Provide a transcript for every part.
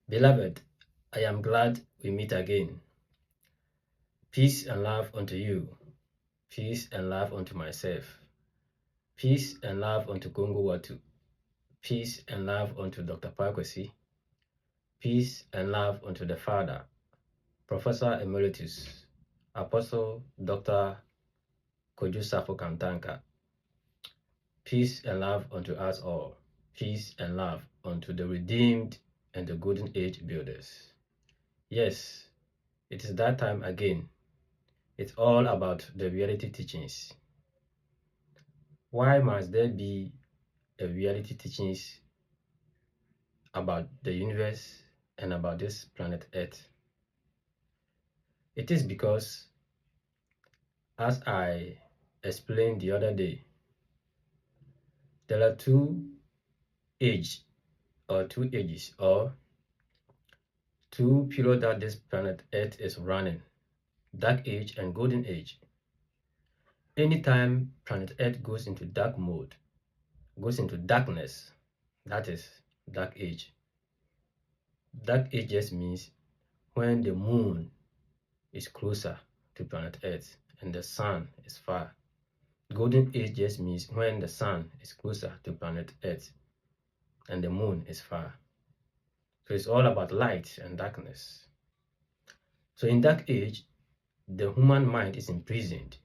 Beloved, I am glad we meet again. Peace and love unto you. Peace and love unto myself. Peace and love unto Congo Watu. Peace and love unto Dr. Parkwesi. Peace and love unto the Father, Professor Emeritus, Apostle Dr. Koju Safo Kantanka. Peace and love unto us all. Peace and love unto the redeemed and the golden age builders. Yes, it is that time again. It's all about the reality teachings. Why must there be a reality teachings about the universe and about this planet Earth? It is because, as I explained the other day, there are two ages or two periods that this planet Earth is running: dark age and golden age. Anytime planet Earth goes into dark mode, goes into darkness, that is dark age. Dark age just means when the moon is closer to planet Earth and the sun is far. Golden age just means when the sun is closer to planet Earth and the moon is far. So it's all about light and darkness. So in dark age, the human mind is imprisoned.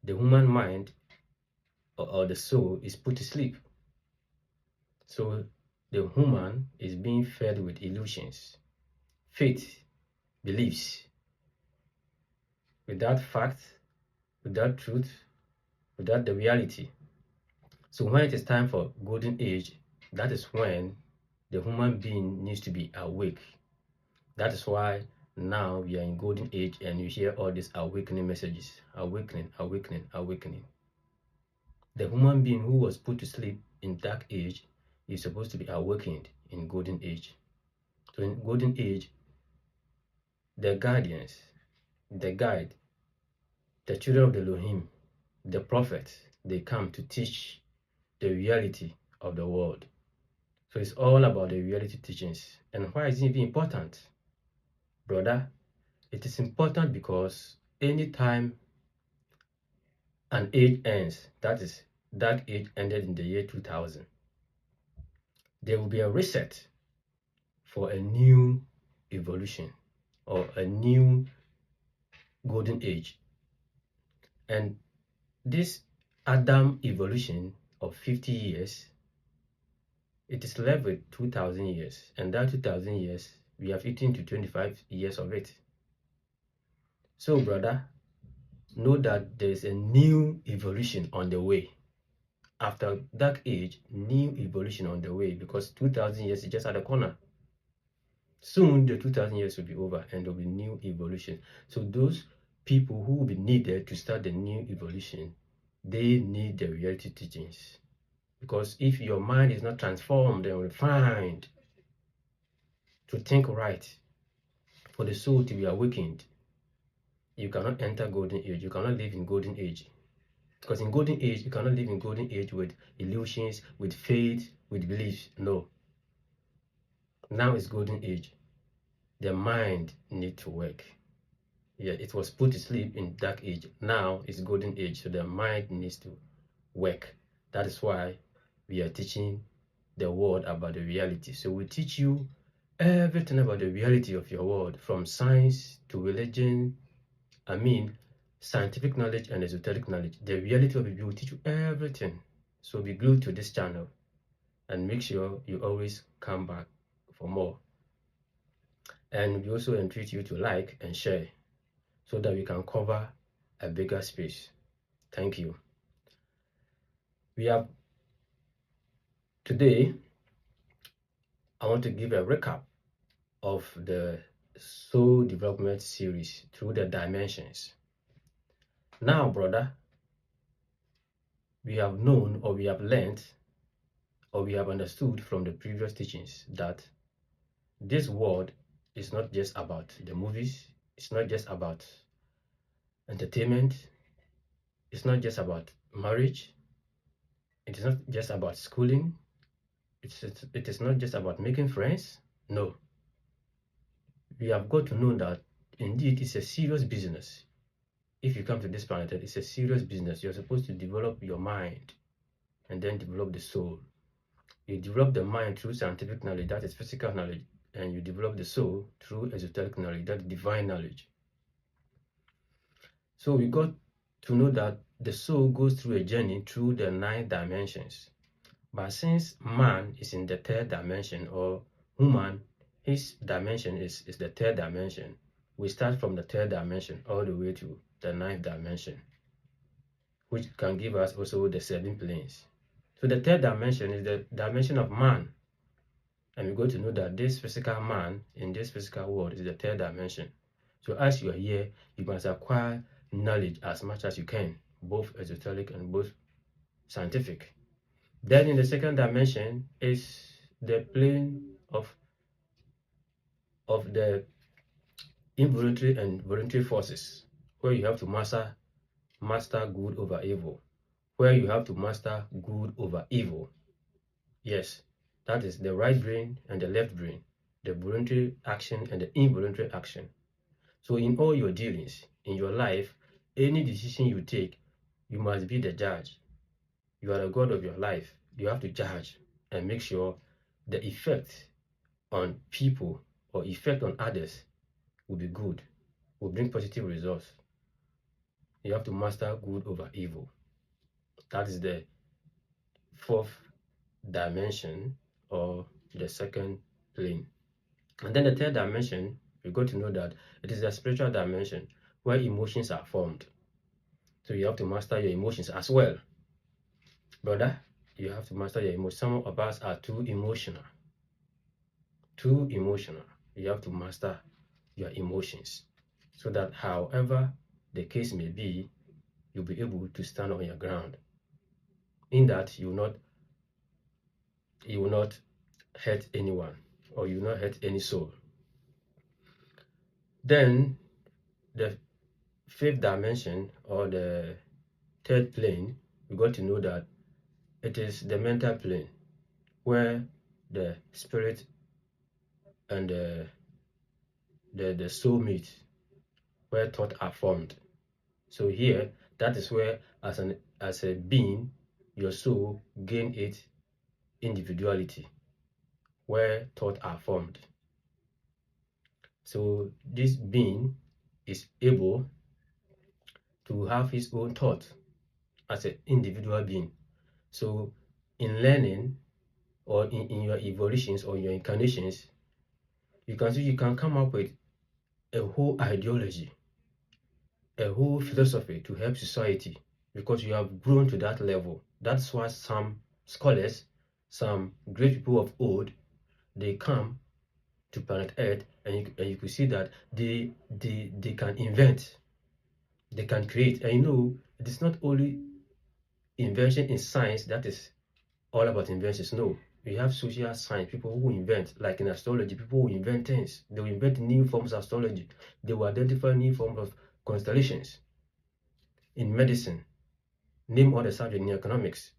The human mind or the soul is put to sleep. So the human is being fed with illusions, faith, beliefs, without fact, without truth, without the reality. So when it is time for golden age, that is when the human being needs to be awake. That is why now we are in golden age and you hear all these awakening messages. Awakening, awakening, awakening. The human being who was put to sleep in dark age is supposed to be awakened in golden age. So in golden age, the guardians, the guide, the children of the Elohim, the prophets, they come to teach the reality of the world. So it's all about the reality teachings. And why is it even important? Brother, it is important because anytime an age ends, that is, dark age ended in the year 2000, there will be a reset for a new evolution or a new golden age. And this Adam evolution of 50 years, it is left with 2000 years, and that 2000 years, we have eaten to 25 years of it. So brother, know that there is a new evolution on the way. After dark age, new evolution on the way, because 2000 years is just at the corner. Soon the 2000 years will be over and there will be new evolution. So those people who will be needed to start the new evolution, they need the reality teachings. Because if your mind is not transformed and refined to think right, for the soul to be awakened, you cannot enter golden age. You cannot live in golden age. Because in golden age, you cannot live in golden age with illusions, with faith, with beliefs. No. Now it's golden age. The mind needs to work. Yeah, it was put to sleep in dark age. Now it's golden age, so the mind needs to work. That is why we are teaching the world about the reality. So we teach you everything about the reality of your world, from science to religion. Scientific knowledge and esoteric knowledge. The reality of it will teach you everything. So be glued to this channel and make sure you always come back for more. And we also entreat you to like and share so that we can cover a bigger space. Thank you. Today, I want to give a recap of the soul development series through the dimensions. Now, brother, we have known, or we have learned, or we have understood from the previous teachings that this world is not just about the movies, it's not just about entertainment, it's not just about marriage, it is not just about schooling, It is not just about making friends. No. We have got to know that indeed it's a serious business. If you come to this planet, it's a serious business. You're supposed to develop your mind and then develop the soul. You develop the mind through scientific knowledge, that is physical knowledge, and you develop the soul through esoteric knowledge, that is divine knowledge. So we got to know that the soul goes through a journey through the 9 dimensions. But since man is in the 3rd dimension, or human, his dimension is the 3rd dimension, we start from the 3rd dimension all the way to the 9th dimension, which can give us also the 7 planes. So the 3rd dimension is the dimension of man. And we go to know that this physical man in this physical world is the 3rd dimension. So as you are here, you must acquire knowledge as much as you can, both esoteric and both scientific. Then in the 2nd dimension is the plane of the involuntary and voluntary forces, where you have to master good over evil, where you have to master good over evil. Yes, that is the right brain and the left brain, the voluntary action and the involuntary action. So in all your dealings, in your life, any decision you take, you must be the judge. You are the God of your life. You have to judge and make sure the effect on people or effect on others will be good, will bring positive results. You have to master good over evil. That is the 4th dimension, or the 2nd plane. And then the 3rd dimension, we got to know that it is the spiritual dimension where emotions are formed. So you have to master your emotions as well. Brother, you have to master your emotions. Some of us are too emotional. Too emotional. You have to master your emotions so that however the case may be, you'll be able to stand on your ground. In that you will not hurt anyone, or you will not hurt any soul. Then the 5th dimension, or the 3rd plane, we got to know that it is the mental plane where the spirit and the soul meet, where thoughts are formed. So here, that is where as a being, your soul gain its individuality, where thoughts are formed. So this being is able to have his own thought as an individual being. So in learning, or in your evolutions or your incarnations, you can come up with a whole ideology, a whole philosophy to help society, because you have grown to that level. That's why some scholars, some great people of old, they come to planet Earth, and you could see that they can invent, they can create. And you know, it is not only invention in science that is all about inventions. No, we have social science, people who invent, like in astrology, people who invent things. They will invent new forms of astrology. They will identify new forms of constellations. In medicine, name all the subjects. In economics,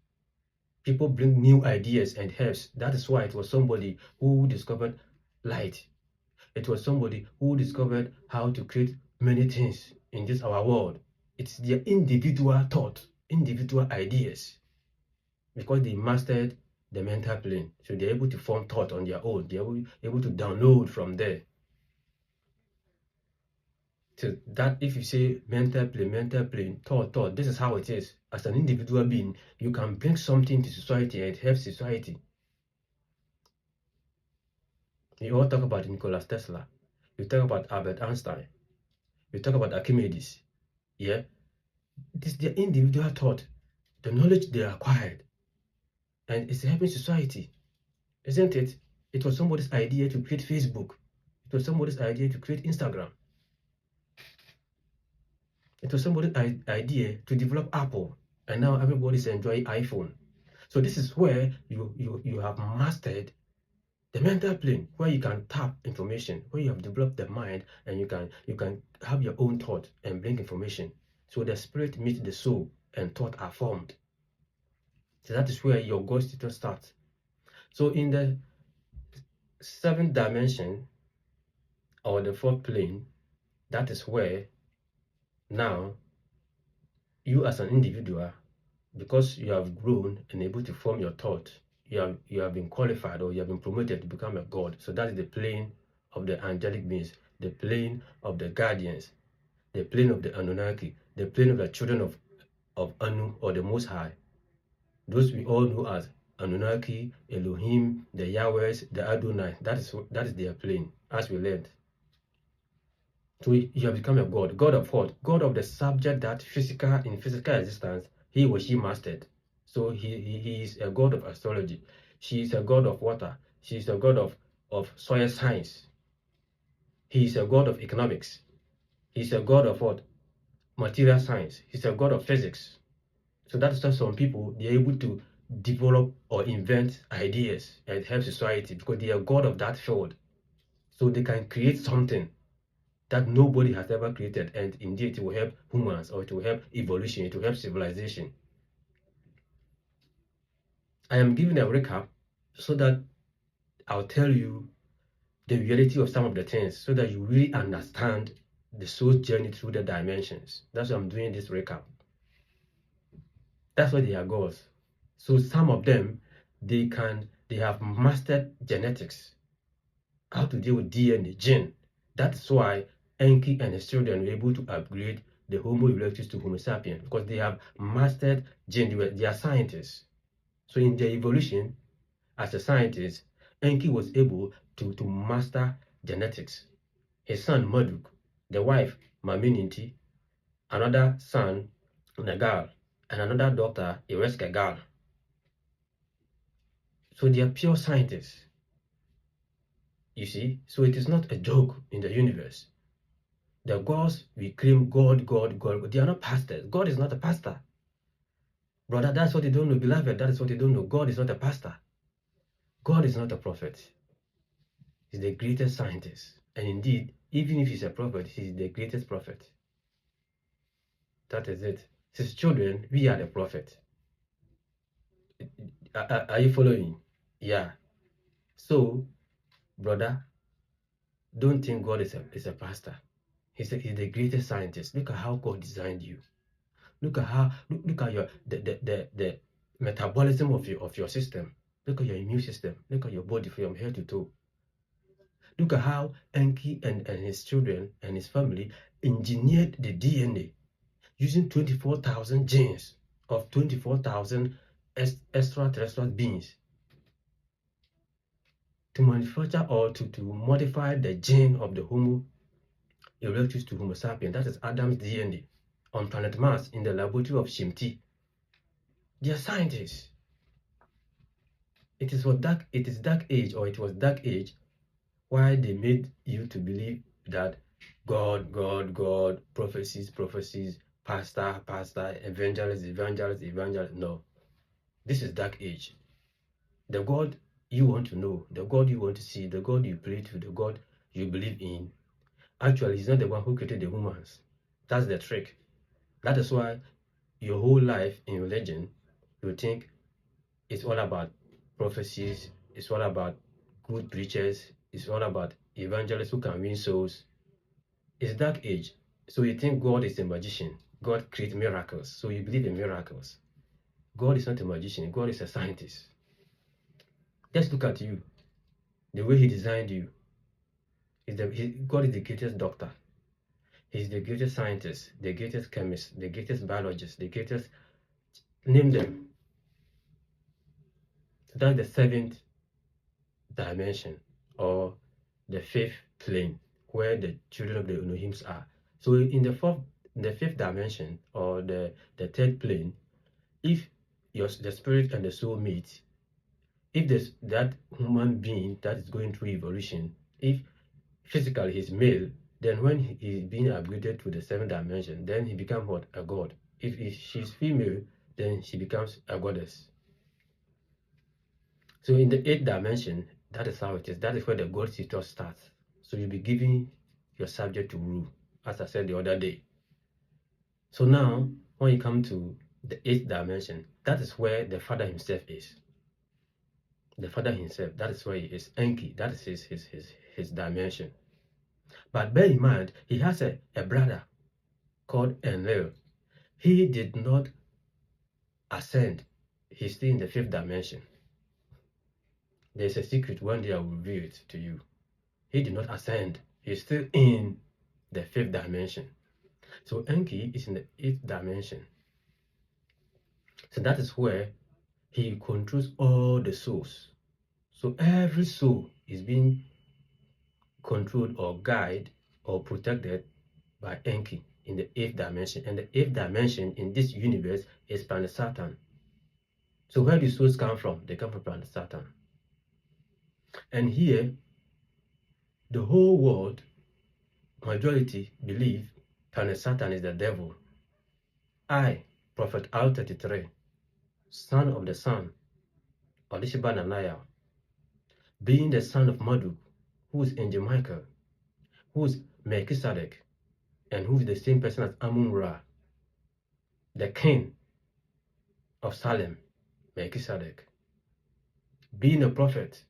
people bring new ideas and herbs. That is why it was somebody who discovered light. It was somebody who discovered how to create many things in this our world. It's their individual thought, individual ideas, because they mastered the mental plane. So they're able to form thought on their own. They're able to download from there. So that, if you say mental plane, thought, this is how it is. As an individual being, you can bring something to society and help society. You all talk about Nikola Tesla. You talk about Albert Einstein. You talk about Archimedes. Yeah? It is their individual thought, the knowledge they acquired. And it's helping society. Isn't it? It was somebody's idea to create Facebook. It was somebody's idea to create Instagram. It was somebody's idea to develop Apple, and now everybody's enjoying iPhone. So this is where you have mastered the mental plane, where you can tap information, where you have developed the mind, and you can have your own thought and bring information. So the spirit meets the soul, and thought are formed. So that is where your God status starts. So in the seventh dimension or the fourth plane, that is where now you as an individual, because you have grown and able to form your thought, you have been qualified or you have been promoted to become a god. So that is the plane of the angelic beings, the plane of the guardians, the plane of the Anunnaki, the plane of the children of Anu or the Most High. Those we all know as Anunnaki, Elohim, the Yahwehs, the Adonai. That is their plane, as we learned. So you have become a god. God of what? God of the subject that in physical existence, he or she mastered. So he is a god of astrology. She is a god of water. She is a god of soil science. He is a god of economics. He is a god of what? Material science. He's a god of physics. So that's why some people, they're able to develop or invent ideas and help society because they are god of that field. So they can create something that nobody has ever created, and indeed it will help humans, or it will help evolution, it will help civilization. I am giving a recap so that I'll tell you the reality of some of the things so that you really understand the soul's journey through the dimensions. That's why I'm doing this recap. That's why they are gods. So some of them, they have mastered genetics, how to deal with DNA, gene. That's why Enki and his children were able to upgrade the Homo erectus to Homo sapiens, because they have mastered gene. They are scientists. So in their evolution as a scientist, Enki was able to master genetics. His son Marduk, the wife Mamininti, another son Nagal, and another daughter Ereskegal. So they are pure scientists. You see, so it is not a joke in the universe. The gods we claim God, they are not pastors. God is not a pastor. Brother, that's what they don't know. Beloved, that is what they don't know. God is not a pastor. God is not a prophet. He's the greatest scientist. And indeed, even if he's a prophet, he's the greatest prophet. That is it. His children, we are the prophet. Are you following? Yeah. So, brother, don't think God is a pastor. He's the greatest scientist. Look at how God designed you. Look at your the metabolism of your system. Look at your immune system. Look at your body from head to toe. Look at how Enki and his children and his family engineered the DNA using 24,000 genes of 24,000 extraterrestrial beings to manufacture or to modify the gene of the Homo erectus to Homo sapiens. That is Adam's DNA on planet Mars in the laboratory of Shimti. They are scientists. It is dark age, or it was dark age, why they made you to believe that God, prophecies, pastor, evangelist. No, this is dark age. The God you want to know, the God you want to see, the God you pray to, the God you believe in, actually he's not the one who created the humans. That's the trick. That is why your whole life in religion, you think it's all about prophecies, it's all about good preachers, it's all about evangelists who can win souls. It's dark age. So you think God is a magician. God creates miracles. So you believe in miracles. God is not a magician. God is a scientist. Just look at you. The way he designed you. God is the greatest doctor. He's the greatest scientist, the greatest chemist, the greatest biologist, the greatest, name them. So that's the seventh dimension, or the fifth plane, where the children of the Elohims are. So in the fifth dimension, or the third plane, if the spirit and the soul meet, if there's that human being that is going through evolution, if physically he's male, then when he's being upgraded to the seventh dimension, then he becomes what? A god. If she's female, then she becomes a goddess. So in the eighth dimension, that is how it is. That is where the god status starts. So you'll be giving your subject to rule, as I said the other day. So now, when you come to the eighth dimension, that is where the Father himself is. the Father himself. That is why he is Enki. That is his dimension. But bear in mind, he has a brother called Enlil. He did not ascend. He's still in the 5th dimension. There's a secret. One day I will reveal it to you. He did not ascend. He's still in the 5th dimension. So Enki is in the 8th dimension. So that is where he controls all the souls. So every soul is being controlled or guided or protected by Enki in the 8th dimension. And the 8th dimension in this universe is planet Saturn. So where do souls come from? They come from planet Saturn. And here, the whole world, majority, believe planet Saturn is the devil. I, Prophet Al-33, son of the sun, Odishiba Nanaya, being the son of Marduk, who is Angel Michael, who is Melchizedek, and who is the same person as Amun-Ra, the king of Salem, Melchizedek. Being a prophet,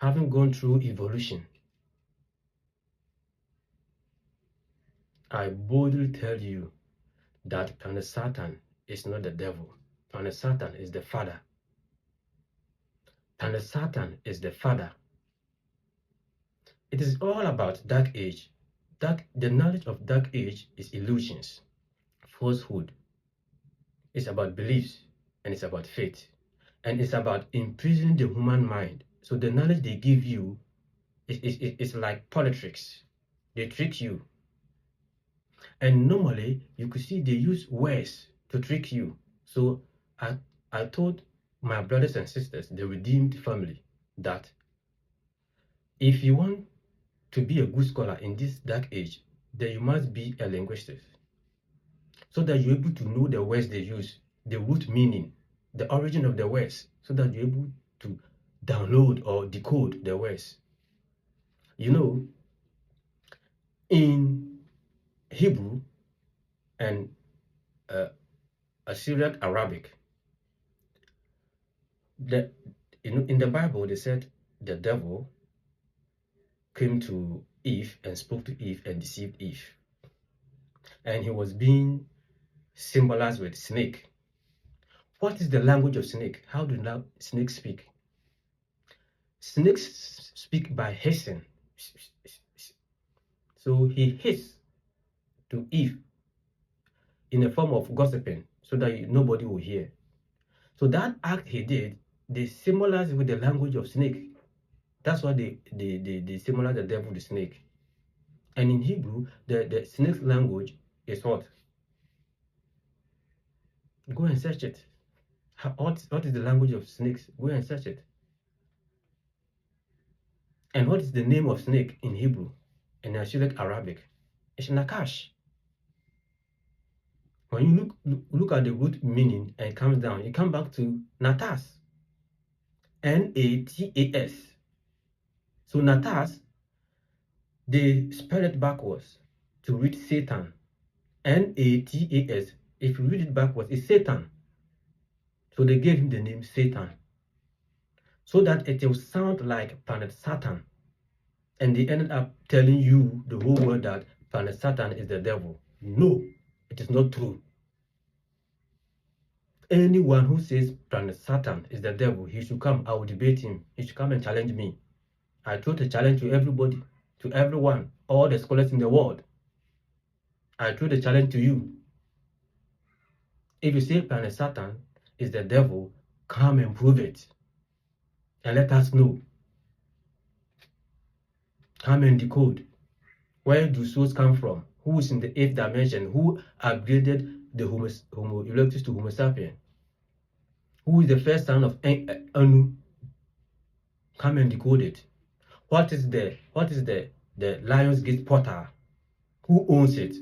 having gone through evolution, I boldly tell you that planet Saturn is not the devil. Planet Saturn is the father. Planet Saturn is the father. It is all about dark age. The knowledge of dark age is illusions, falsehood. It's about beliefs and it's about faith. And it's about imprisoning the human mind. So the knowledge they give you is like politics. They trick you. And normally, you could see they use words to trick you. So I told my brothers and sisters, the redeemed family, that if you want to be a good scholar in this dark age, then you must be a linguist, so that you're able to know the words they use, the root meaning, the origin of the words, so that you're able to download or decode the words. You know, in Hebrew and Assyrian Arabic, in the Bible, they said the devil came to Eve and spoke to Eve and deceived Eve. And he was being symbolized with snake. What is the language of snake? How do snakes speak? Snakes speak by hissing. So he hissed to Eve in a form of gossiping so that nobody will hear. So that act he did, they symbolize with the language of snake. That's why they symbolize the devil, the snake. And in Hebrew, the snake's language is what? Go and search it. What is the language of snakes? Go and search it. And what is the name of snake in Hebrew and Assyrian Arabic? It's Nakash. When you look at the root meaning and it comes down, you come back to Natas. N-A-T-A-S. So Natas, they spell it backwards to read Satan. N-A-T-A-S. If you read it backwards, it's Satan. So they gave him the name Satan, so that it will sound like planet Saturn. And they ended up telling you, the whole world, that planet Saturn is the devil. No, it is not true. Anyone who says planet Saturn is the devil, he should come. I will debate him. He should come and challenge me. I throw the challenge to everybody, to everyone, all the scholars in the world. I throw the challenge to you. If you say planet Saturn is the devil, come and prove it. And let us know. Come and decode. Where do souls come from? Who is in the 8th dimension? Who upgraded the Homo erectus to Homo sapien? Who is the first son of Anu? Come and decode it. What is the Lionsgate portal? Who owns it?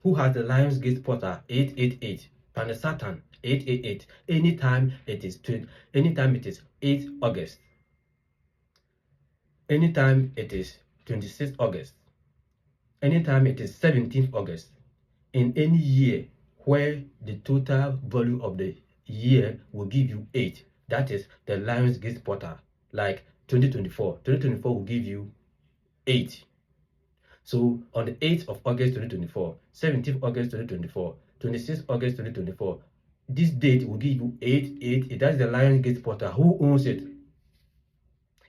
Who has the Lionsgate portal? 888. Planet Saturn 888. Anytime it is 8 August. Anytime it is 26 August. Anytime it is 17th August. In any year where the total value of the year will give you 8, That is the Lionsgate portal. Like 2024 will give you 8. So on the 8th of August 2024, 17th August 2024, 26th August 2024, this date will give you 8. That's the Lionsgate portal. Who owns it?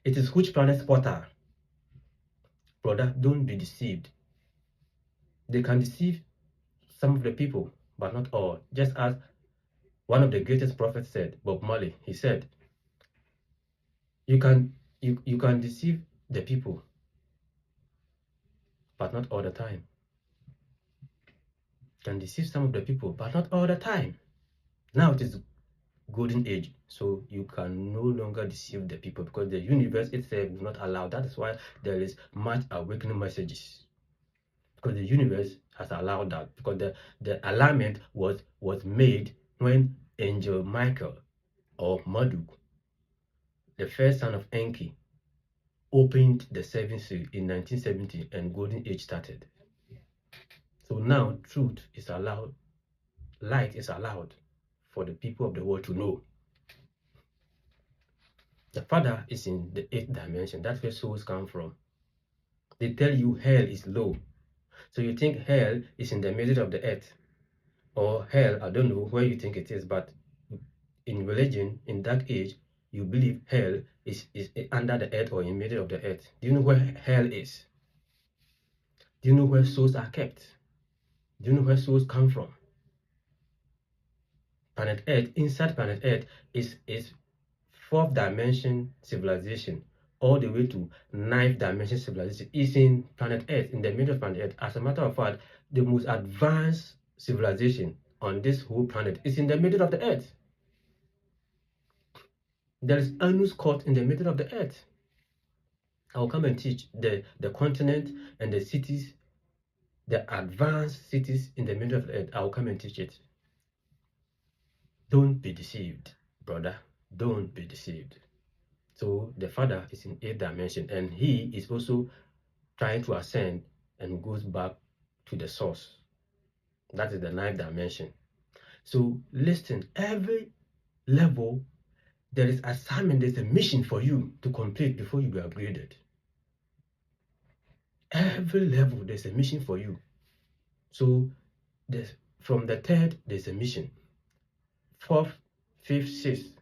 It is which planet's portal? Brother, don't be deceived. They can deceive some of the people, but not all. Just as one of the greatest prophets said, Bob Marley, he said, you can deceive the people, but not all the time. You can deceive some of the people, but not all the time. Now it is golden age, so you can no longer deceive the people because the universe itself will not allow. That is why there is much awakening messages, because the universe has allowed that, because the alignment was made when Angel Michael or Marduk, the first son of Enki, opened the seventh seal in 1970 and golden age started. So now truth is allowed, light is allowed for the people of the world to know. The Father is in the 8th dimension. That's where souls come from. They tell you hell is low. So you think hell is in the middle of the earth. Or hell, I don't know where you think it is, but in religion, in that age, you believe hell is under the earth or in the middle of the earth. Do you know where hell is? Do you know where souls are kept? Do you know where souls come from? Planet Earth, inside planet Earth is 4th dimension civilization, all the way to 9th dimension civilization is in planet Earth, in the middle of planet Earth. As a matter of fact, the most advanced civilization on this whole planet is in the middle of the Earth. There is Anu's court in the middle of the Earth. I will come and teach the continent and the cities, the advanced cities in the middle of the Earth. I will come and teach it. Don't be deceived, brother. Don't be deceived. So the Father is in 8th dimension, and he is also trying to ascend and goes back to the source. That is the 9th dimension. So listen, every level there is assignment, there's a mission for you to complete before you be upgraded. Every level there's a mission for you. So from the 3rd there's a mission. 4th, 5th, 6th.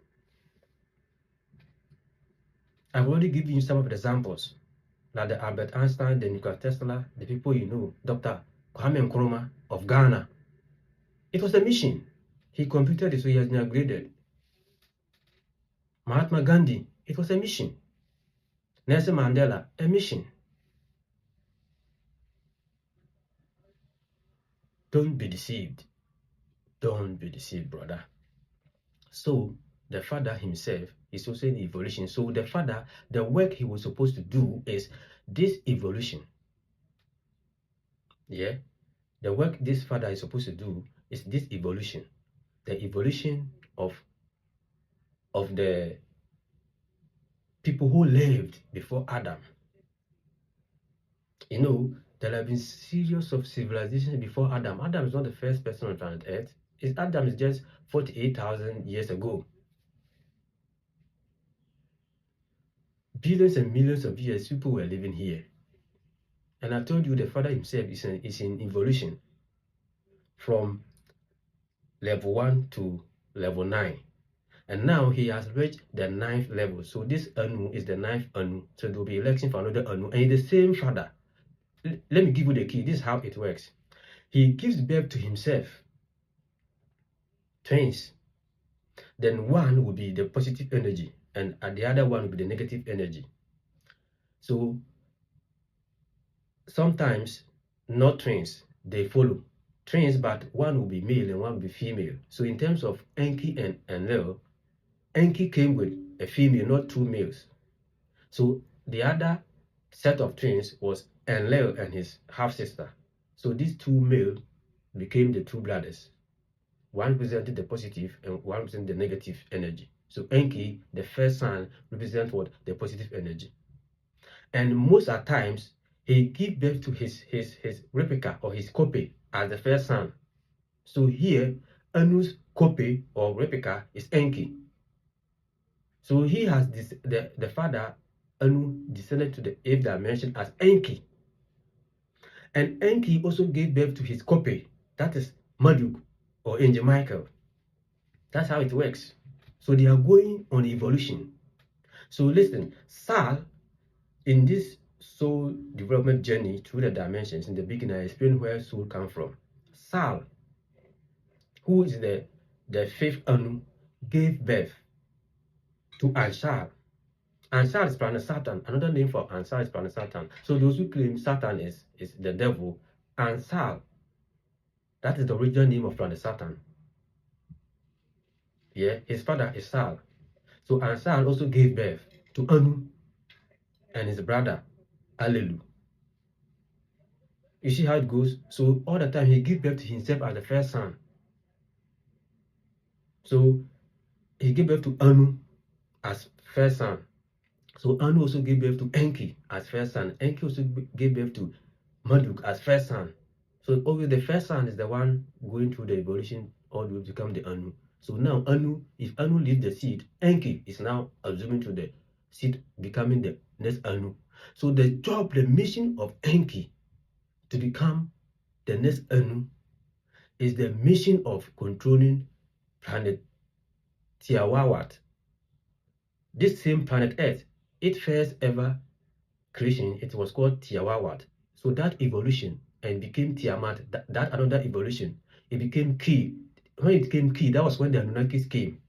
I've already given you some of the examples, like the Albert Einstein, the Nikola Tesla, the people you know, Dr. Kwame Nkrumah of Ghana. It was a mission. He completed it, so he has been upgraded. Mahatma Gandhi, it was a mission. Nelson Mandela, a mission. Don't be deceived. Don't be deceived, brother. So the Father himself is also in evolution. So the Father, the work he was supposed to do is this evolution. Yeah, the work this Father is supposed to do is this evolution, the evolution of the people who lived before Adam. You know, there have been series of civilizations before Adam. Adam is not the first person on planet Earth. Adam is just 48,000 years ago. Billions and millions of years, people were living here. And I told you the Father himself is in evolution from level 1 to level 9. And now he has reached the 9th level. So this Anu is the 9th Anu. So there will be election for another Anu. And the same Father. Let me give you the key. This is how it works. He gives birth to himself. Twins. Then one will be the positive energy. And the other one will be the negative energy. So sometimes not twins. They follow. Twins, but one will be male and one will be female. So in terms of Enki and Enlil, Enki came with a female, not 2 males. So the other set of twins was Enlil and his half-sister. So these 2 males became the 2 brothers. One represented the positive and one represented the negative energy. So Enki, the first son, represents what? The positive energy. And most at times, he gives birth to his replica or his copy as the first son. So here, Anu's copy or replica is Enki. So he has this, the father Anu descended to the 8th dimension as Enki. And Enki also gave birth to his copy, that is Marduk or Angel Michael. That's how it works. So they are going on evolution. So listen, Sal, in this soul development journey through the dimensions, in the beginning, I explained where soul comes from. Sal, who is the 5th Anu, gave birth to Anshar. Anshar is planet Saturn. Another name for Anshar is planet Saturn. So those who claim Saturn is the devil, Ansar, that is the original name of planet Saturn. Yeah, his father is Sal. So Ansar also gave birth to Anu and his brother Alelu. You see how it goes? So all the time he gave birth to himself as the first son. So he gave birth to Anu as first son. So Anu also gave birth to Enki as first son. Enki also gave birth to Marduk as first son. So always the first son is the one going through the evolution all the way to become the Anu. So now Anu, if Anu leaves the seed, Enki is now assuming to the seed becoming the next Anu. So the job, the mission of Enki to become the next Anu is the mission of controlling planet Tiawawat. This same planet Earth, its first ever creation, it was called Tiawawat. So that evolution and became Tiamat, that another evolution, it became Ki. When it became Ki, that was when the Anunnakis came.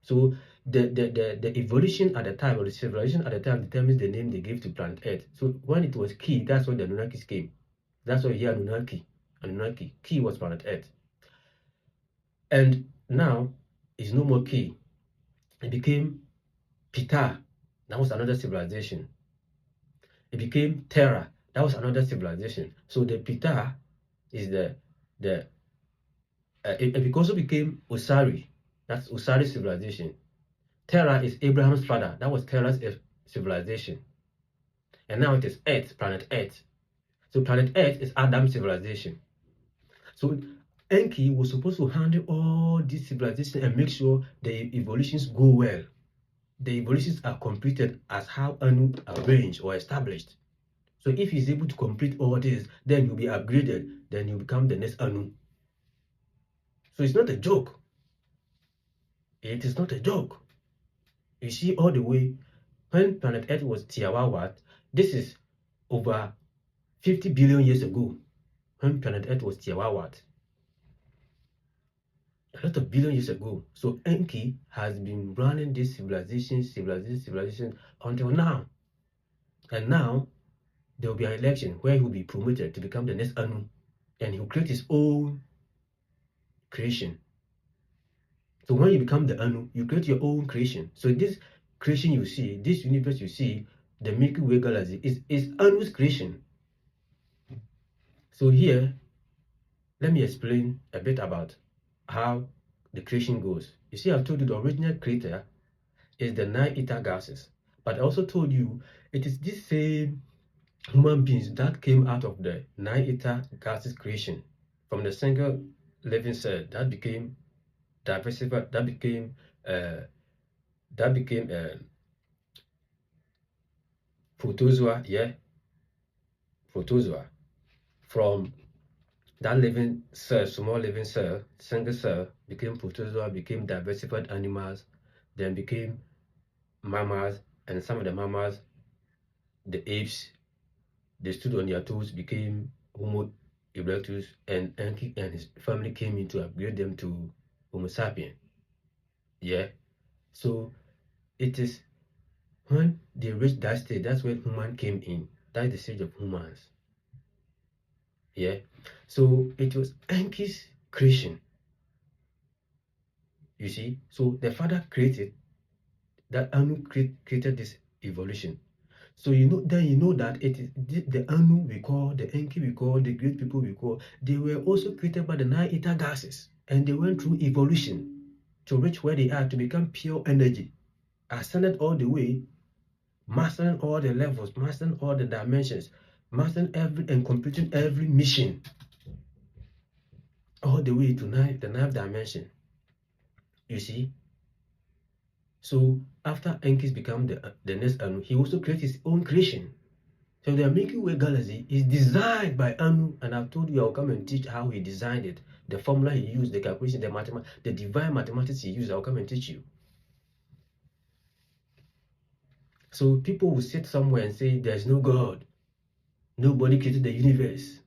So the evolution at the time, or the civilization at the time, determines the name they gave to planet Earth. So when it was Ki, that's when the Anunnakis came. That's why here Anunnaki. Ki was planet Earth. And now it's no more Ki. It became Ptah. That was another civilization. It became Terra. That was another civilization. So the Ptah is it also became Osiri. That's Osiri civilization. Terra is Abraham's father. That was Terra's civilization. And now it is Earth, planet Earth. So planet Earth is Adam's civilization. So Enki was supposed to handle all these civilizations and make sure the evolutions go well. The evolutions are completed as how Anu arranged or established. So if he's able to complete all this, then he'll be upgraded, then he'll become the next Anu. So it's not a joke. It is not a joke. You see, all the way, when planet Earth was Tiawawat, this is over 50 billion years ago, when planet Earth was Tiawawat. A lot of billion years ago. So Enki has been running this civilization until now. And now, there will be an election where he will be promoted to become the next Anu. And he will create his own creation. So when you become the Anu, you create your own creation. So this creation you see, this universe you see, the Milky Way galaxy, is Anu's creation. So here, let me explain a bit about how the creation goes. You see, I've told you the original creator is the 9 ether gases. But I also told you it is this same human beings that came out of the 9 ether gases creation from the single living cell that became diversified, that became protozoa, protozoa. From that living cell, small living cell, single cell, became protozoa, became diversified animals, then became mammals, and some of the mammals, the apes, they stood on their toes, became Homo erectus, and Enki and his family came in to upgrade them to Homo sapien. So it is when they reached that stage, that's when human came in. That's the stage of humans. So it was Enki's creation. You see, so the father created that. Anu created this evolution. So you know that it is the Anu we call, the Enki we call, the great people we call, they were also created by the 9 ether gases, and they went through evolution to reach where they are, to become pure energy, ascended all the way, mastering all the levels, mastering all the dimensions, mastering every and completing every mission, all the way to the 9th dimension. You see, So after Enkis became the next Anu, he also created his own creation. So the Milky Way galaxy is designed by Anu, and I've told you I'll come and teach how he designed it, the formula he used, the calculation, the divine mathematics he used. I'll come and teach you. So people will sit somewhere and say there's no God. Nobody created the universe.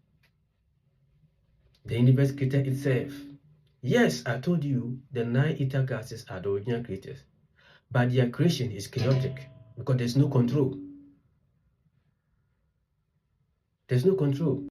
The universe created itself. Yes, I told you the 9 ether gases are the original creators, but their creation is chaotic because there's no control. There's no control.